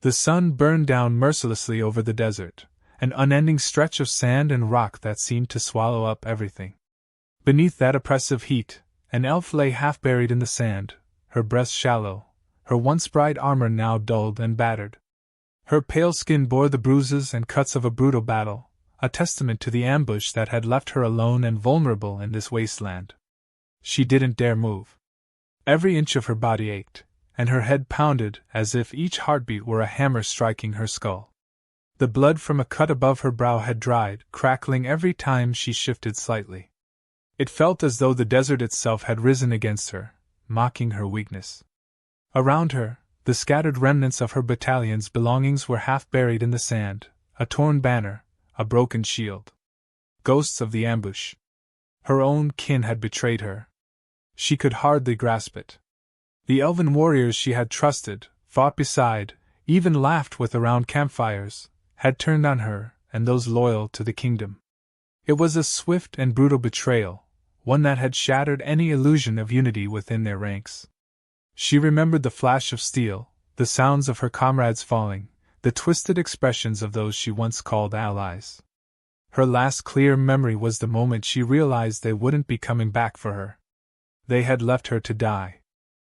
The sun burned down mercilessly over the desert, an unending stretch of sand and rock that seemed to swallow up everything. Beneath that oppressive heat, an elf lay half buried in the sand, her breast shallow, her once bright armor now dulled and battered. Her pale skin bore the bruises and cuts of a brutal battle, a testament to the ambush that had left her alone and vulnerable in this wasteland. She didn't dare move. Every inch of her body ached, and her head pounded as if each heartbeat were a hammer striking her skull. The blood from a cut above her brow had dried, crackling every time she shifted slightly. It felt as though the desert itself had risen against her, mocking her weakness. Around her, the scattered remnants of her battalion's belongings were half buried in the sand, a torn banner, a broken shield. Ghosts of the ambush. Her own kin had betrayed her. She could hardly grasp it. The elven warriors she had trusted, fought beside, even laughed with around campfires, had turned on her and those loyal to the kingdom. It was a swift and brutal betrayal, one that had shattered any illusion of unity within their ranks. She remembered the flash of steel, the sounds of her comrades falling, the twisted expressions of those she once called allies. Her last clear memory was the moment she realized they wouldn't be coming back for her. They had left her to die.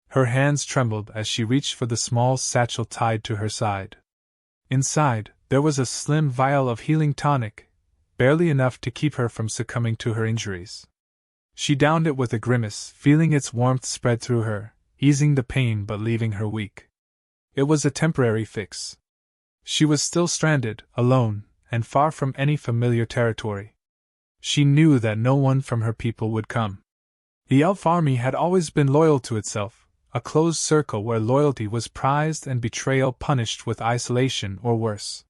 Her hands trembled as she reached for the small satchel tied to her side. Inside, there was a slim vial of healing tonic, barely enough to keep her from succumbing to her injuries. She downed it with a grimace, feeling its warmth spread through her, easing the pain but leaving her weak. It was a temporary fix. She was still stranded, alone, and far from any familiar territory. She knew that no one from her people would come. The elf army had always been loyal to itself, a closed circle where loyalty was prized and betrayal punished with isolation or worse.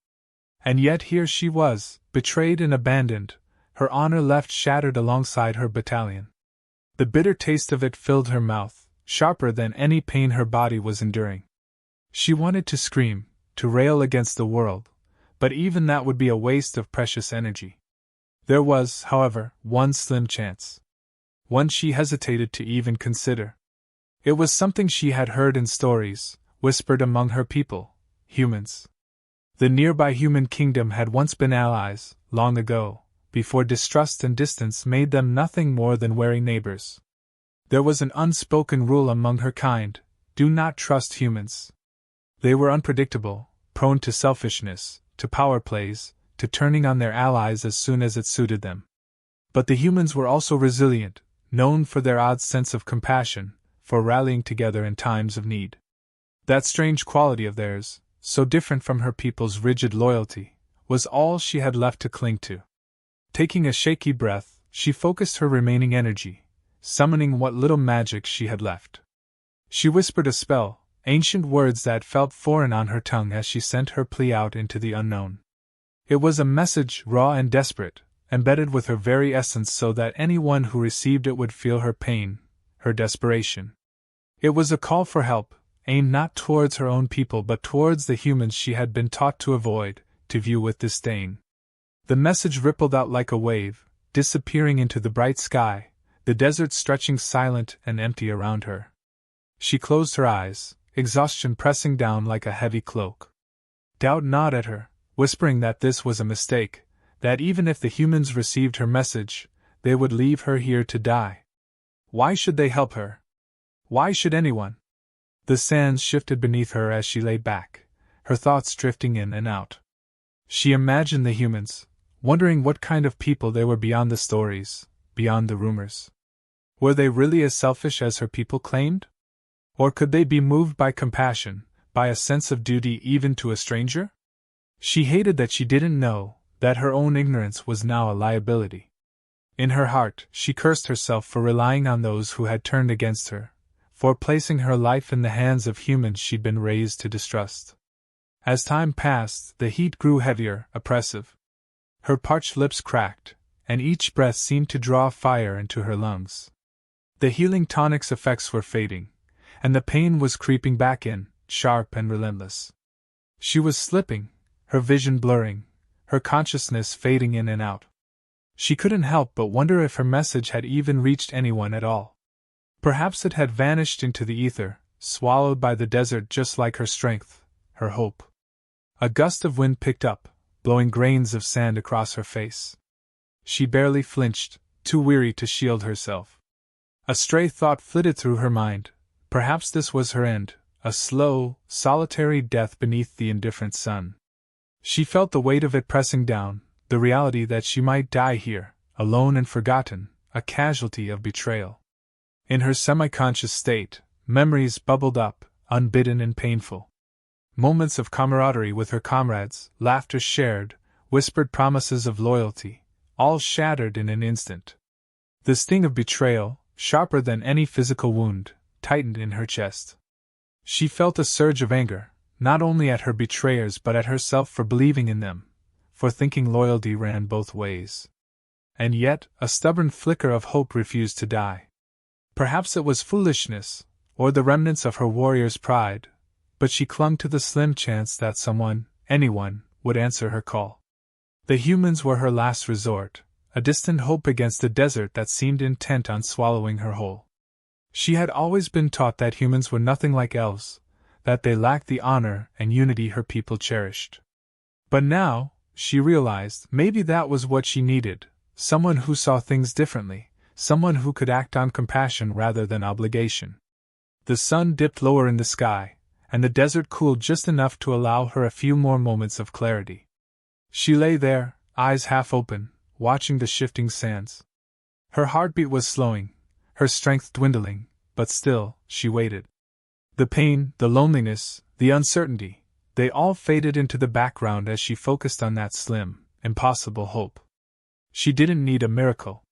And yet here she was, betrayed and abandoned, her honor left shattered alongside her battalion. The bitter taste of it filled her mouth, sharper than any pain her body was enduring. She wanted to scream, to rail against the world, but even that would be a waste of precious energy. There was, however, one slim chance. One she hesitated to even consider. It was something she had heard in stories, whispered among her people, humans. The nearby human kingdom had once been allies, long ago, before distrust and distance made them nothing more than wary neighbors. There was an unspoken rule among her kind: do not trust humans. They were unpredictable, prone to selfishness, to power plays, to turning on their allies as soon as it suited them. But the humans were also resilient, known for their odd sense of compassion, for rallying together in times of need. That strange quality of theirs, so different from her people's rigid loyalty, was all she had left to cling to. Taking a shaky breath, she focused her remaining energy, summoning what little magic she had left. She whispered a spell, ancient words that felt foreign on her tongue as she sent her plea out into the unknown. It was a message raw and desperate, embedded with her very essence so that anyone who received it would feel her pain, her desperation. It was a call for help, aimed not towards her own people but towards the humans she had been taught to avoid, to view with disdain. The message rippled out like a wave, disappearing into the bright sky, the desert stretching silent and empty around her. She closed her eyes, exhaustion pressing down like a heavy cloak. Doubt gnawed at her, whispering that this was a mistake, that even if the humans received her message, they would leave her here to die. Why should they help her? Why should anyone? The sands shifted beneath her as she lay back, her thoughts drifting in and out. She imagined the humans, wondering what kind of people they were beyond the stories, beyond the rumors. Were they really as selfish as her people claimed? Or could they be moved by compassion, by a sense of duty even to a stranger? She hated that she didn't know, that her own ignorance was now a liability. In her heart, she cursed herself for relying on those who had turned against her, for placing her life in the hands of humans she'd been raised to distrust. As time passed, the heat grew heavier, oppressive. Her parched lips cracked, and each breath seemed to draw fire into her lungs. The healing tonic's effects were fading, and the pain was creeping back in, sharp and relentless. She was slipping, her vision blurring, her consciousness fading in and out. She couldn't help but wonder if her message had even reached anyone at all. Perhaps it had vanished into the ether, swallowed by the desert just like her strength, her hope. A gust of wind picked up, blowing grains of sand across her face. She barely flinched, too weary to shield herself. A stray thought flitted through her mind. Perhaps this was her end, a slow, solitary death beneath the indifferent sun. She felt the weight of it pressing down, the reality that she might die here, alone and forgotten, a casualty of betrayal. In her semi-conscious state, memories bubbled up, unbidden and painful. Moments of camaraderie with her comrades, laughter shared, whispered promises of loyalty, all shattered in an instant. The sting of betrayal, sharper than any physical wound, tightened in her chest. She felt a surge of anger, not only at her betrayers but at herself for believing in them, for thinking loyalty ran both ways. And yet, a stubborn flicker of hope refused to die. Perhaps it was foolishness, or the remnants of her warrior's pride, but she clung to the slim chance that someone, anyone, would answer her call. The humans were her last resort, a distant hope against a desert that seemed intent on swallowing her whole. She had always been taught that humans were nothing like elves, that they lacked the honor and unity her people cherished. But now, she realized, maybe that was what she needed, someone who saw things differently, someone who could act on compassion rather than obligation. The sun dipped lower in the sky, and the desert cooled just enough to allow her a few more moments of clarity. She lay there, eyes half open, watching the shifting sands. Her heartbeat was slowing, her strength dwindling, but still, she waited. The pain, the loneliness, the uncertainty, they all faded into the background as she focused on that slim, impossible hope. She didn't need a miracle.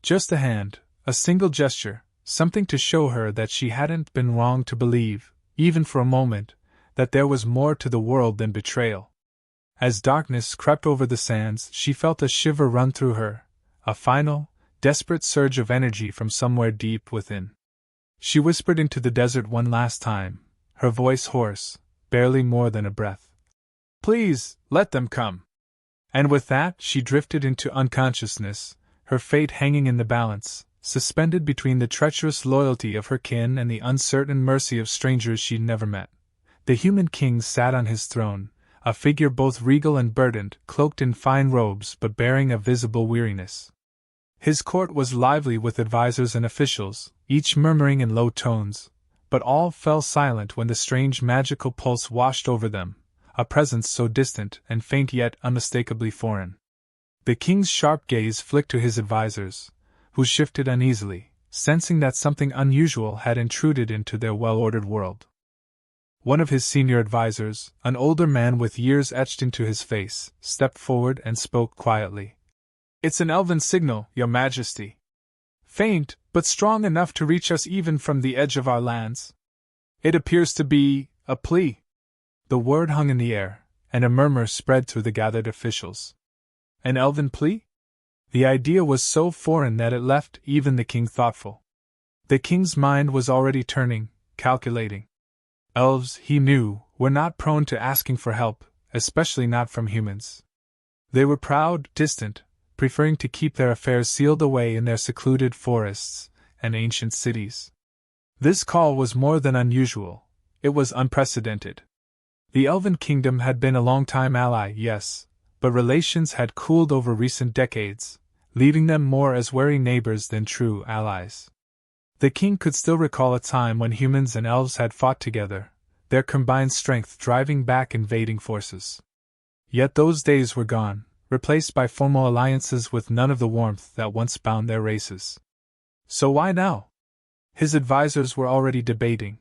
Just a hand, a single gesture, something to show her that she hadn't been wrong to believe, even for a moment, that there was more to the world than betrayal. As darkness crept over the sands, she felt a shiver run through her, a final, desperate surge of energy from somewhere deep within. She whispered into the desert one last time, her voice hoarse, barely more than a breath. "Please, let them come." And with that, she drifted into unconsciousness, her fate hanging in the balance, suspended between the treacherous loyalty of her kin and the uncertain mercy of strangers she'd never met. The human king sat on his throne, a figure both regal and burdened, cloaked in fine robes but bearing a visible weariness. His court was lively with advisors and officials, each murmuring in low tones, but all fell silent when the strange magical pulse washed over them, a presence so distant and faint yet unmistakably foreign. The king's sharp gaze flicked to his advisors, who shifted uneasily, sensing that something unusual had intruded into their well-ordered world. One of his senior advisors, an older man with years etched into his face, stepped forward and spoke quietly. "It's an elven signal, Your Majesty. Faint, but strong enough to reach us even from the edge of our lands. It appears to be a plea." The word hung in the air, and a murmur spread through the gathered officials. An elven plea? The idea was so foreign that it left even the king thoughtful. The king's mind was already turning, calculating. Elves, he knew, were not prone to asking for help, especially not from humans. They were proud, distant, preferring to keep their affairs sealed away in their secluded forests and ancient cities. This call was more than unusual, it was unprecedented. The Elven Kingdom had been a long-time ally, yes, but relations had cooled over recent decades, leaving them more as wary neighbors than true allies. The king could still recall a time when humans and elves had fought together, their combined strength driving back invading forces. Yet those days were gone, replaced by formal alliances with none of the warmth that once bound their races. So why now? His advisors were already debating.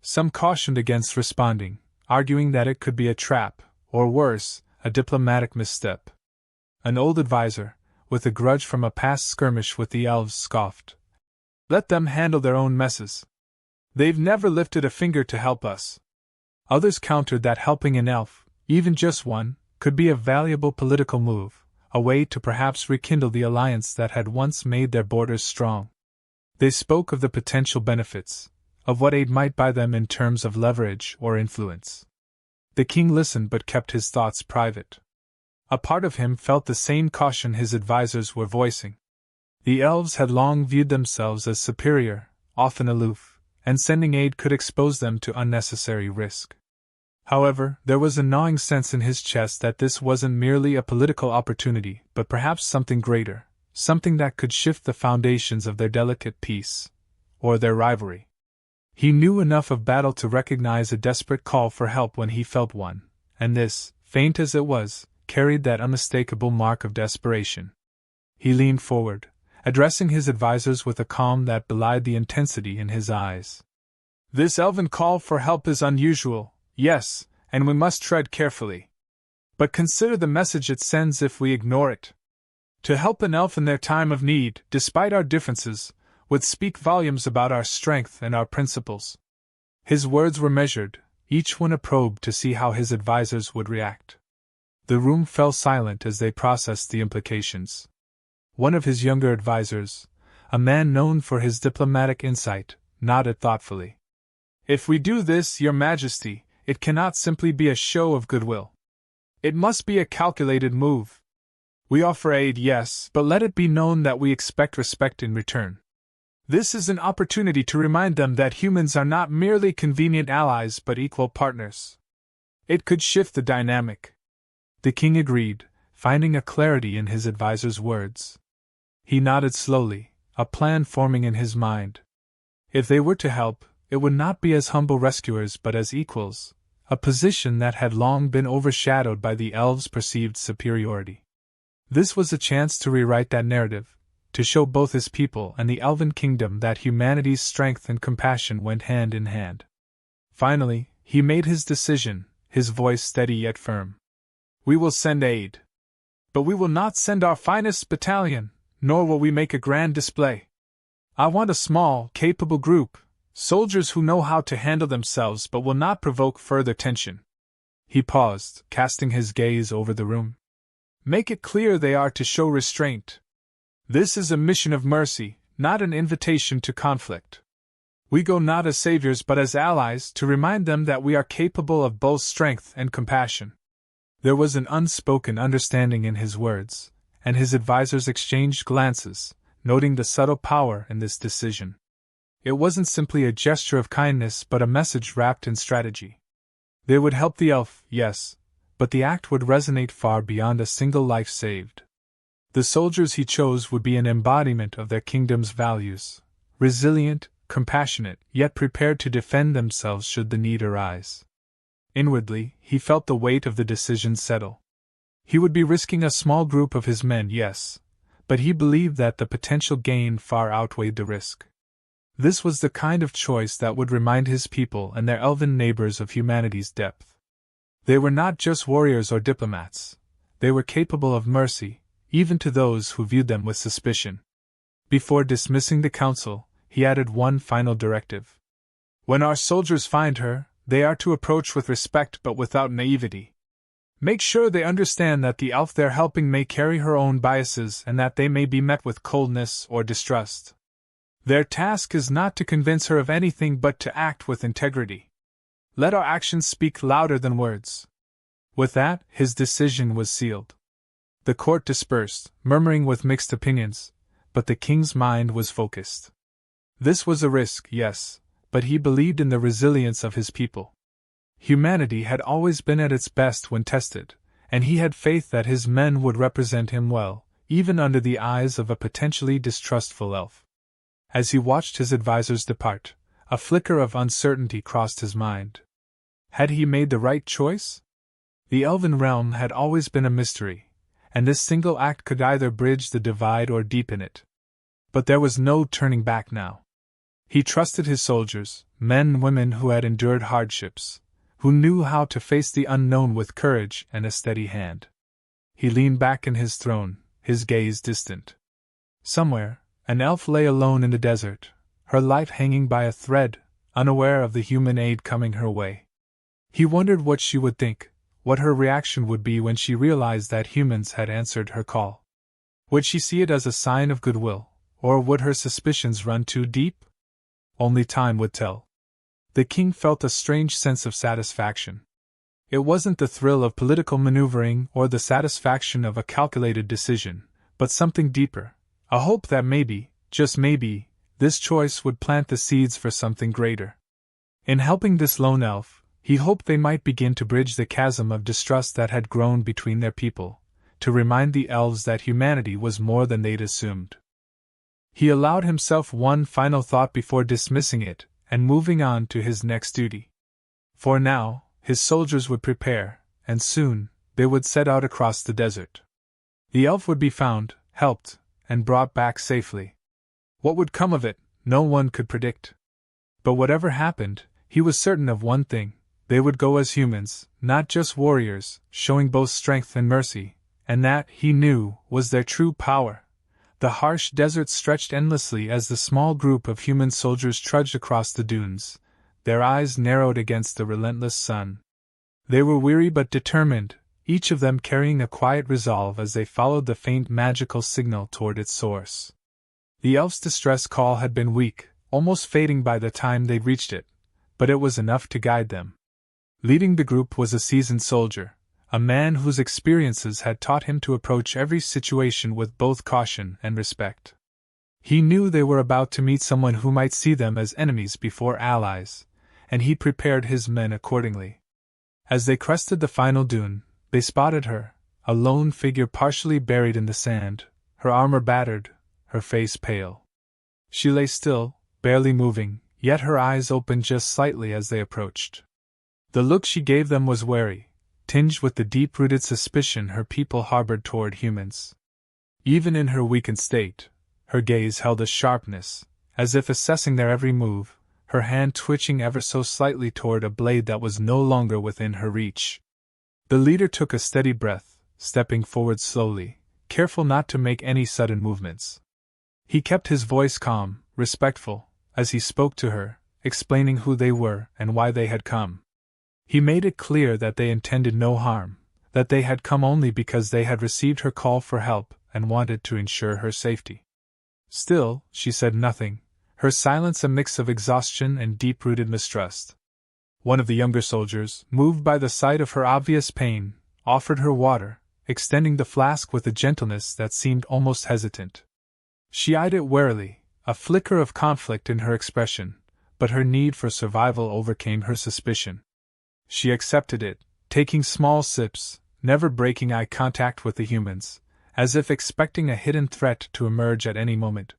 Some cautioned against responding, arguing that it could be a trap, or worse, a diplomatic misstep. An old advisor, with a grudge from a past skirmish with the elves, scoffed. "Let them handle their own messes. They've never lifted a finger to help us." Others countered that helping an elf, even just one, could be a valuable political move, a way to perhaps rekindle the alliance that had once made their borders strong. They spoke of the potential benefits, of what aid might buy them in terms of leverage or influence. The king listened but kept his thoughts private. A part of him felt the same caution his advisors were voicing. The elves had long viewed themselves as superior, often aloof, and sending aid could expose them to unnecessary risk. However, there was a gnawing sense in his chest that this wasn't merely a political opportunity, but perhaps something greater, something that could shift the foundations of their delicate peace, or their rivalry. He knew enough of battle to recognize a desperate call for help when he felt one, and this, faint as it was, carried that unmistakable mark of desperation. He leaned forward, addressing his advisors with a calm that belied the intensity in his eyes. "This elven call for help is unusual, yes, and we must tread carefully. But consider the message it sends if we ignore it. To help an elf in their time of need, despite our differences, would speak volumes about our strength and our principles." His words were measured, each one a probe to see how his advisors would react. The room fell silent as they processed the implications. One of his younger advisors, a man known for his diplomatic insight, nodded thoughtfully. "If we do this, Your Majesty, it cannot simply be a show of goodwill. It must be a calculated move. We offer aid, yes, but let it be known that we expect respect in return. This is an opportunity to remind them that humans are not merely convenient allies but equal partners. It could shift the dynamic." The king agreed, finding a clarity in his advisor's words. He nodded slowly, a plan forming in his mind. If they were to help, it would not be as humble rescuers but as equals, a position that had long been overshadowed by the elves' perceived superiority. This was a chance to rewrite that narrative, to show both his people and the elven kingdom that humanity's strength and compassion went hand in hand. Finally, he made his decision, his voice steady yet firm. "We will send aid. But we will not send our finest battalion, nor will we make a grand display. I want a small, capable group, soldiers who know how to handle themselves but will not provoke further tension." He paused, casting his gaze over the room. "Make it clear they are to show restraint. This is a mission of mercy, not an invitation to conflict. We go not as saviors but as allies to remind them that we are capable of both strength and compassion." There was an unspoken understanding in his words, and his advisors exchanged glances, noting the subtle power in this decision. It wasn't simply a gesture of kindness but a message wrapped in strategy. They would help the elf, yes, but the act would resonate far beyond a single life saved. The soldiers he chose would be an embodiment of their kingdom's values, resilient, compassionate, yet prepared to defend themselves should the need arise. Inwardly, he felt the weight of the decision settle. He would be risking a small group of his men, yes, but he believed that the potential gain far outweighed the risk. This was the kind of choice that would remind his people and their elven neighbors of humanity's depth. They were not just warriors or diplomats. They were capable of mercy, even to those who viewed them with suspicion. Before dismissing the council, he added one final directive. "When our soldiers find her, they are to approach with respect but without naivety. Make sure they understand that the elf they're helping may carry her own biases and that they may be met with coldness or distrust. Their task is not to convince her of anything but to act with integrity. Let our actions speak louder than words." With that, his decision was sealed. The court dispersed, murmuring with mixed opinions, but the king's mind was focused. This was a risk, yes, but he believed in the resilience of his people. Humanity had always been at its best when tested, and he had faith that his men would represent him well, even under the eyes of a potentially distrustful elf. As he watched his advisors depart, a flicker of uncertainty crossed his mind. Had he made the right choice? The elven realm had always been a mystery, and this single act could either bridge the divide or deepen it. But there was no turning back now. He trusted his soldiers, men and women who had endured hardships, who knew how to face the unknown with courage and a steady hand. He leaned back in his throne, his gaze distant. Somewhere, an elf lay alone in the desert, her life hanging by a thread, unaware of the human aid coming her way. He wondered what she would think, what her reaction would be when she realized that humans had answered her call. Would she see it as a sign of goodwill, or would her suspicions run too deep? Only time would tell. The king felt a strange sense of satisfaction. It wasn't the thrill of political maneuvering or the satisfaction of a calculated decision, but something deeper, a hope that maybe, just maybe, this choice would plant the seeds for something greater. In helping this lone elf, He hoped they might begin to bridge the chasm of distrust that had grown between their people, to remind the elves that humanity was more than they'd assumed. He allowed himself one final thought before dismissing it and moving on to his next duty. For now, his soldiers would prepare, and soon, they would set out across the desert. The elf would be found, helped, and brought back safely. What would come of it, no one could predict. But whatever happened, he was certain of one thing: they would go as humans, not just warriors, showing both strength and mercy, and that, he knew, was their true power. The harsh desert stretched endlessly as the small group of human soldiers trudged across the dunes, their eyes narrowed against the relentless sun. They were weary but determined, each of them carrying a quiet resolve as they followed the faint magical signal toward its source. The elf's distress call had been weak, almost fading by the time they'd reached it, but it was enough to guide them. Leading the group was a seasoned soldier, a man whose experiences had taught him to approach every situation with both caution and respect. He knew they were about to meet someone who might see them as enemies before allies, and he prepared his men accordingly. As they crested the final dune, they spotted her, a lone figure partially buried in the sand, her armor battered, her face pale. She lay still, barely moving, yet her eyes opened just slightly as they approached. The look she gave them was wary, tinged with the deep-rooted suspicion her people harbored toward humans. Even in her weakened state, her gaze held a sharpness, as if assessing their every move, her hand twitching ever so slightly toward a blade that was no longer within her reach. The leader took a steady breath, stepping forward slowly, careful not to make any sudden movements. He kept his voice calm, respectful, as he spoke to her, explaining who they were and why they had come. He made it clear that they intended no harm, that they had come only because they had received her call for help and wanted to ensure her safety. Still, she said nothing, her silence a mix of exhaustion and deep-rooted mistrust. One of the younger soldiers, moved by the sight of her obvious pain, offered her water, extending the flask with a gentleness that seemed almost hesitant. She eyed it warily, a flicker of conflict in her expression, but her need for survival overcame her suspicion. She accepted it, taking small sips, never breaking eye contact with the humans, as if expecting a hidden threat to emerge at any moment.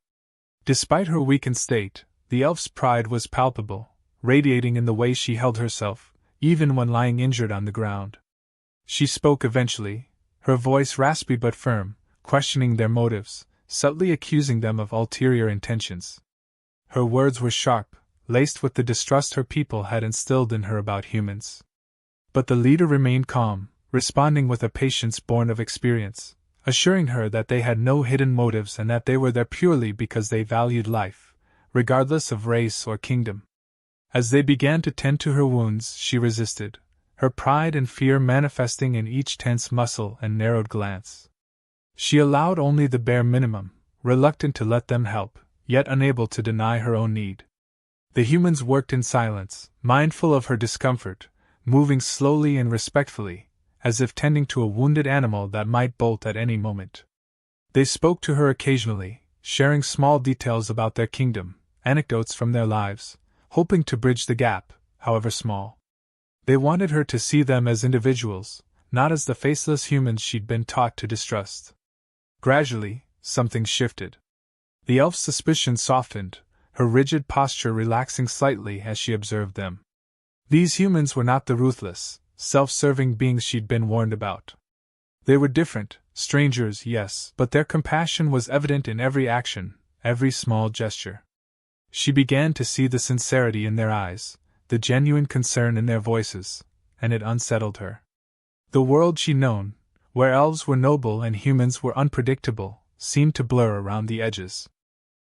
Despite her weakened state, the elf's pride was palpable, radiating in the way she held herself, even when lying injured on the ground. She spoke eventually, her voice raspy but firm, questioning their motives, subtly accusing them of ulterior intentions. Her words were sharp, laced with the distrust her people had instilled in her about humans. But the leader remained calm, responding with a patience born of experience, assuring her that they had no hidden motives and that they were there purely because they valued life, regardless of race or kingdom. As they began to tend to her wounds, she resisted, her pride and fear manifesting in each tense muscle and narrowed glance. She allowed only the bare minimum, reluctant to let them help, yet unable to deny her own need. The humans worked in silence, mindful of her discomfort, moving slowly and respectfully, as if tending to a wounded animal that might bolt at any moment. They spoke to her occasionally, sharing small details about their kingdom, anecdotes from their lives, hoping to bridge the gap, however small. They wanted her to see them as individuals, not as the faceless humans she'd been taught to distrust. Gradually, something shifted. The elf's suspicion softened, her rigid posture relaxing slightly as she observed them. These humans were not the ruthless, self-serving beings she'd been warned about. They were different, strangers, yes, but their compassion was evident in every action, every small gesture. She began to see the sincerity in their eyes, the genuine concern in their voices, and it unsettled her. The world she'd known, where elves were noble and humans were unpredictable, seemed to blur around the edges.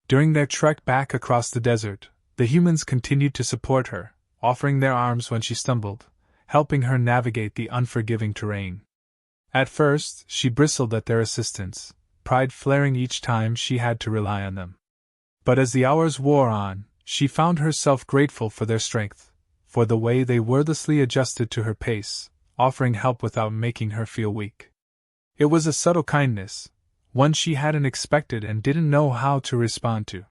During their trek back across the desert, the humans continued to support her, offering their arms when she stumbled, helping her navigate the unforgiving terrain. At first, she bristled at their assistance, pride flaring each time she had to rely on them. But as the hours wore on, she found herself grateful for their strength, for the way they wordlessly adjusted to her pace, offering help without making her feel weak. It was a subtle kindness, one she hadn't expected and didn't know how to respond to.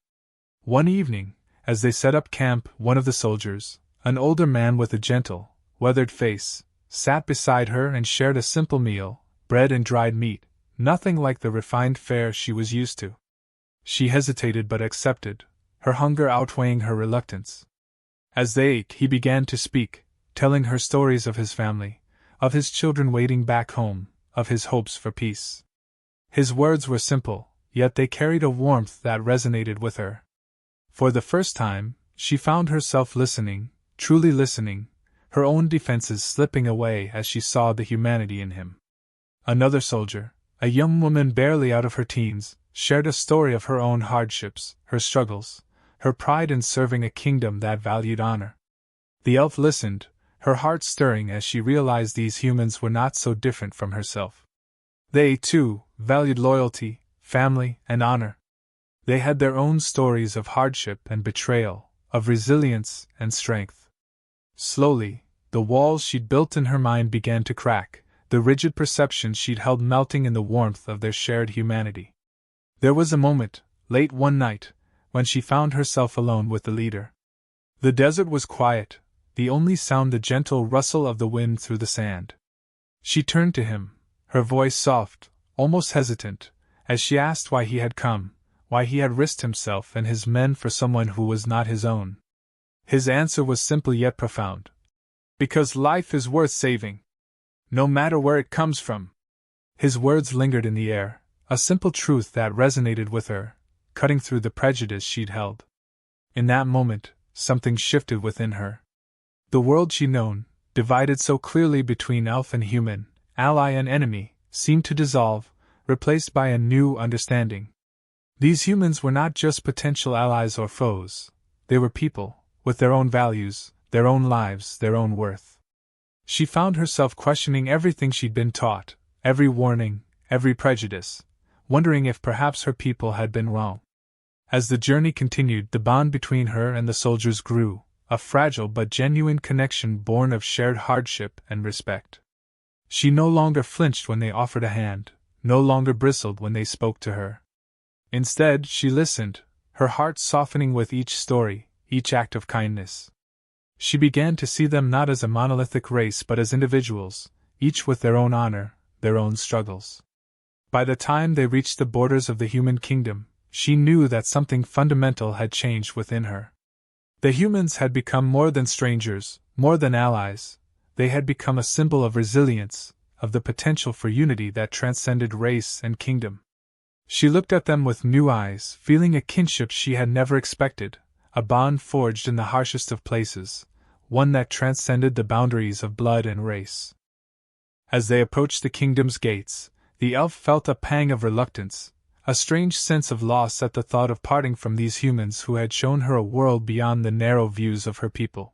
One evening, as they set up camp, one of the soldiers, an older man with a gentle, weathered face, sat beside her and shared a simple meal, bread and dried meat, nothing like the refined fare she was used to. She hesitated but accepted, her hunger outweighing her reluctance. As they ate, he began to speak, telling her stories of his family, of his children waiting back home, of his hopes for peace. His words were simple, yet they carried a warmth that resonated with her. For the first time, she found herself listening, truly listening, her own defenses slipping away as she saw the humanity in him. Another soldier, a young woman barely out of her teens, shared a story of her own hardships, her struggles, her pride in serving a kingdom that valued honor. The elf listened, her heart stirring as she realized these humans were not so different from herself. They, too, valued loyalty, family, and honor. They had their own stories of hardship and betrayal, of resilience and strength. Slowly, the walls she'd built in her mind began to crack, the rigid perceptions she'd held melting in the warmth of their shared humanity. There was a moment, late one night, when she found herself alone with the leader. The desert was quiet, the only sound the gentle rustle of the wind through the sand. She turned to him, her voice soft, almost hesitant, as she asked why he had come, why he had risked himself and his men for someone who was not his own. His answer was simple yet profound. Because life is worth saving. No matter where it comes from. His words lingered in the air, a simple truth that resonated with her, cutting through the prejudice she'd held. In that moment, something shifted within her. The world she'd known, divided so clearly between elf and human, ally and enemy, seemed to dissolve, replaced by a new understanding. These humans were not just potential allies or foes, they were people, with their own values, their own lives, their own worth. She found herself questioning everything she'd been taught, every warning, every prejudice, wondering if perhaps her people had been wrong. As the journey continued, the bond between her and the soldiers grew, a fragile but genuine connection born of shared hardship and respect. She no longer flinched when they offered a hand, no longer bristled when they spoke to her. Instead, she listened, her heart softening with each story, each act of kindness. She began to see them not as a monolithic race but as individuals, each with their own honor, their own struggles. By the time they reached the borders of the human kingdom, she knew that something fundamental had changed within her. The humans had become more than strangers, more than allies. They had become a symbol of resilience, of the potential for unity that transcended race and kingdom. She looked at them with new eyes, feeling a kinship she had never expected, a bond forged in the harshest of places, one that transcended the boundaries of blood and race. As they approached the kingdom's gates, the elf felt a pang of reluctance, a strange sense of loss at the thought of parting from these humans who had shown her a world beyond the narrow views of her people.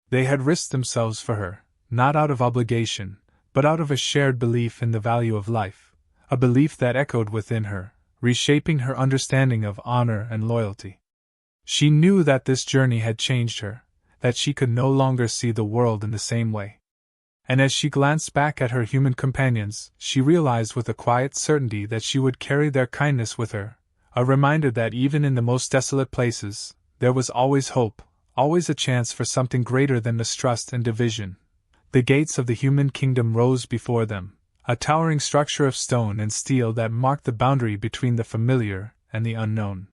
They had risked themselves for her, not out of obligation, but out of a shared belief in the value of life, a belief that echoed within her, reshaping her understanding of honor and loyalty. She knew that this journey had changed her, that she could no longer see the world in the same way. And as she glanced back at her human companions, she realized with a quiet certainty that she would carry their kindness with her, a reminder that even in the most desolate places, there was always hope, always a chance for something greater than mistrust and division. The gates of the human kingdom rose before them, a towering structure of stone and steel that marked the boundary between the familiar and the unknown.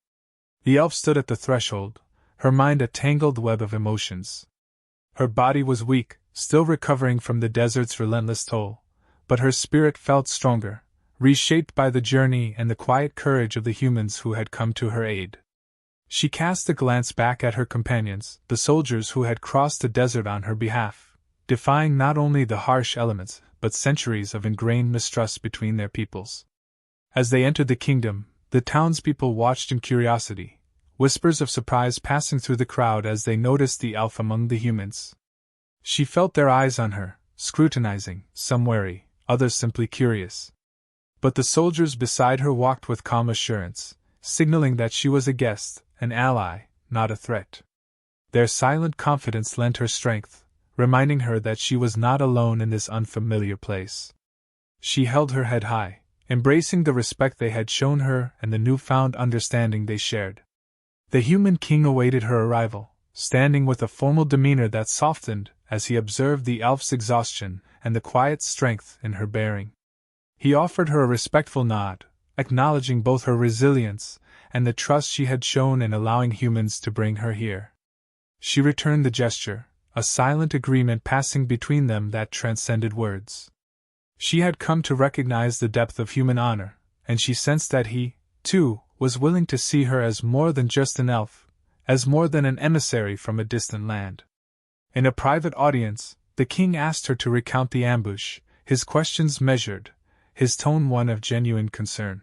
The elf stood at the threshold, her mind a tangled web of emotions. Her body was weak, still recovering from the desert's relentless toll, but her spirit felt stronger, reshaped by the journey and the quiet courage of the humans who had come to her aid. She cast a glance back at her companions, the soldiers who had crossed the desert on her behalf, defying not only the harsh elements, but centuries of ingrained mistrust between their peoples. As they entered the kingdom, the townspeople watched in curiosity, whispers of surprise passing through the crowd as they noticed the elf among the humans. She felt their eyes on her, scrutinizing, some wary, others simply curious. But the soldiers beside her walked with calm assurance, signaling that she was a guest, an ally, not a threat. Their silent confidence lent her strength, reminding her that she was not alone in this unfamiliar place. She held her head high, embracing the respect they had shown her and the newfound understanding they shared. The human king awaited her arrival, standing with a formal demeanor that softened as he observed the elf's exhaustion and the quiet strength in her bearing. He offered her a respectful nod, acknowledging both her resilience and the trust she had shown in allowing humans to bring her here. She returned the gesture, a silent agreement passing between them that transcended words. She had come to recognize the depth of human honor, and she sensed that he, too, was willing to see her as more than just an elf, as more than an emissary from a distant land. In a private audience, the king asked her to recount the ambush, his questions measured, his tone one of genuine concern.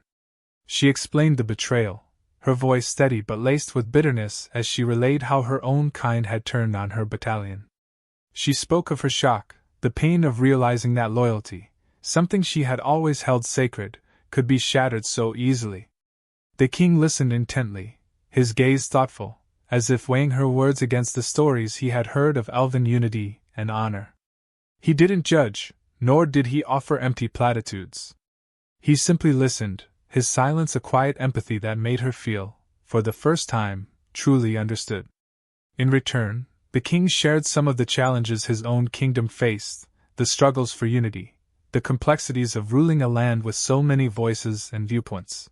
She explained the betrayal, her voice steady but laced with bitterness as she relayed how her own kind had turned on her battalion. She spoke of her shock, the pain of realizing that loyalty, something she had always held sacred, could be shattered so easily. The king listened intently, his gaze thoughtful, as if weighing her words against the stories he had heard of elven unity and honor. He didn't judge, nor did he offer empty platitudes. He simply listened, his silence a quiet empathy that made her feel, for the first time, truly understood. In return, the king shared some of the challenges his own kingdom faced, the struggles for unity, the complexities of ruling a land with so many voices and viewpoints.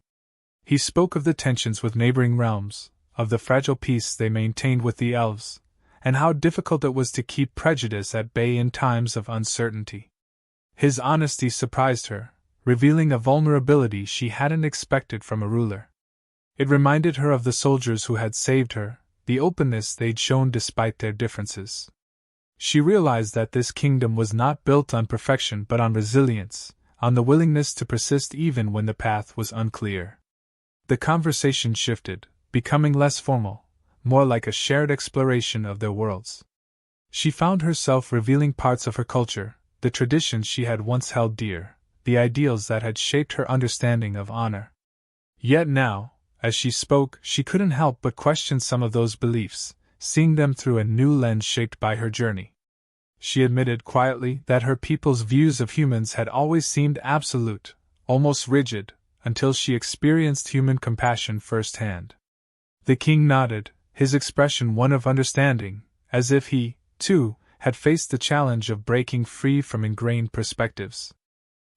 He spoke of the tensions with neighboring realms, of the fragile peace they maintained with the elves, and how difficult it was to keep prejudice at bay in times of uncertainty. His honesty surprised her, revealing a vulnerability she hadn't expected from a ruler. It reminded her of the soldiers who had saved her, the openness they'd shown despite their differences. She realized that this kingdom was not built on perfection but on resilience, on the willingness to persist even when the path was unclear. The conversation shifted, becoming less formal, more like a shared exploration of their worlds. She found herself revealing parts of her culture, the traditions she had once held dear, the ideals that had shaped her understanding of honor. Yet now, as she spoke, she couldn't help but question some of those beliefs, seeing them through a new lens shaped by her journey. She admitted quietly that her people's views of humans had always seemed absolute, almost rigid, until she experienced human compassion firsthand. The king nodded, his expression one of understanding, as if he, too, had faced the challenge of breaking free from ingrained perspectives.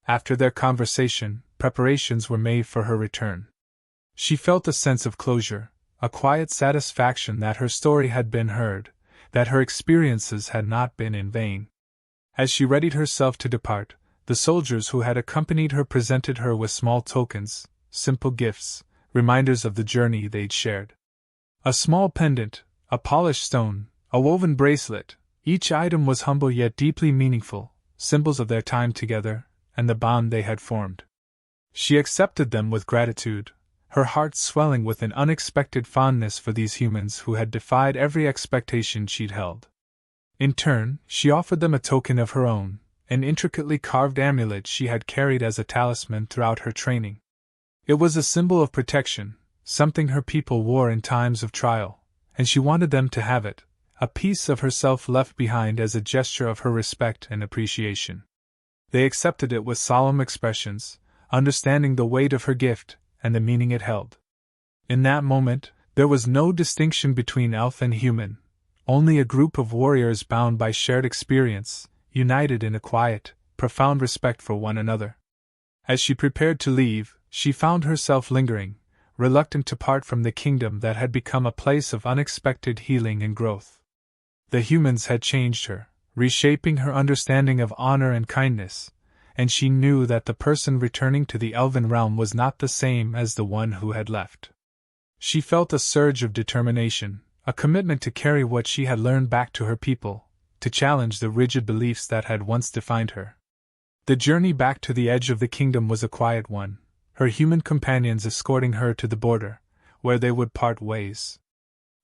After their conversation, preparations were made for her return. She felt a sense of closure, a quiet satisfaction that her story had been heard, that her experiences had not been in vain. As she readied herself to depart, the soldiers who had accompanied her presented her with small tokens, simple gifts, reminders of the journey they'd shared. A small pendant, a polished stone, a woven bracelet, each item was humble yet deeply meaningful, symbols of their time together, and the bond they had formed. She accepted them with gratitude, her heart swelling with an unexpected fondness for these humans who had defied every expectation she'd held. In turn, she offered them a token of her own, an intricately carved amulet she had carried as a talisman throughout her training. It was a symbol of protection, something her people wore in times of trial, and she wanted them to have it, a piece of herself left behind as a gesture of her respect and appreciation. They accepted it with solemn expressions, understanding the weight of her gift and the meaning it held. In that moment, there was no distinction between elf and human, only a group of warriors bound by shared experience, united in a quiet, profound respect for one another. As she prepared to leave, she found herself lingering, reluctant to part from the kingdom that had become a place of unexpected healing and growth. The humans had changed her, reshaping her understanding of honor and kindness, and she knew that the person returning to the elven realm was not the same as the one who had left. She felt a surge of determination, a commitment to carry what she had learned back to her people, to challenge the rigid beliefs that had once defined her. The journey back to the edge of the kingdom was a quiet one, her human companions escorting her to the border, where they would part ways.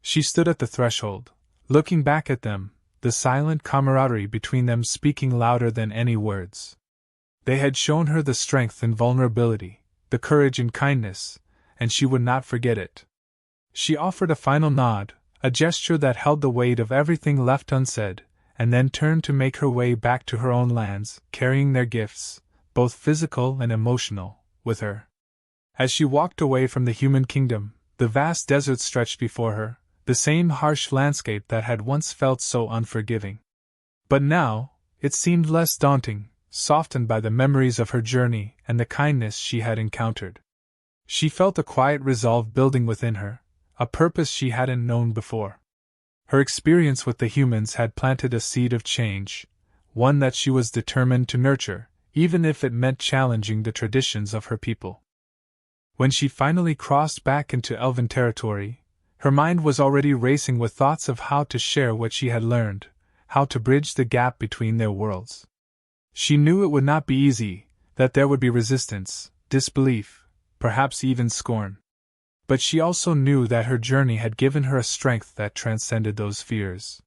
She stood at the threshold, looking back at them, the silent camaraderie between them speaking louder than any words. They had shown her the strength and vulnerability, the courage and kindness, and she would not forget it. She offered a final nod, a gesture that held the weight of everything left unsaid, and then turned to make her way back to her own lands, carrying their gifts, both physical and emotional, with her. As she walked away from the human kingdom, the vast desert stretched before her, the same harsh landscape that had once felt so unforgiving. But now, it seemed less daunting, softened by the memories of her journey and the kindness she had encountered. She felt a quiet resolve building within her, a purpose she hadn't known before. Her experience with the humans had planted a seed of change, one that she was determined to nurture, even if it meant challenging the traditions of her people. When she finally crossed back into Elven territory, her mind was already racing with thoughts of how to share what she had learned, how to bridge the gap between their worlds. She knew it would not be easy, that there would be resistance, disbelief, perhaps even scorn. But she also knew that her journey had given her a strength that transcended those fears.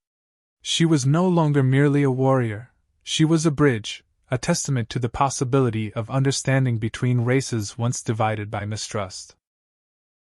She was no longer merely a warrior, she was a bridge, a testament to the possibility of understanding between races once divided by mistrust.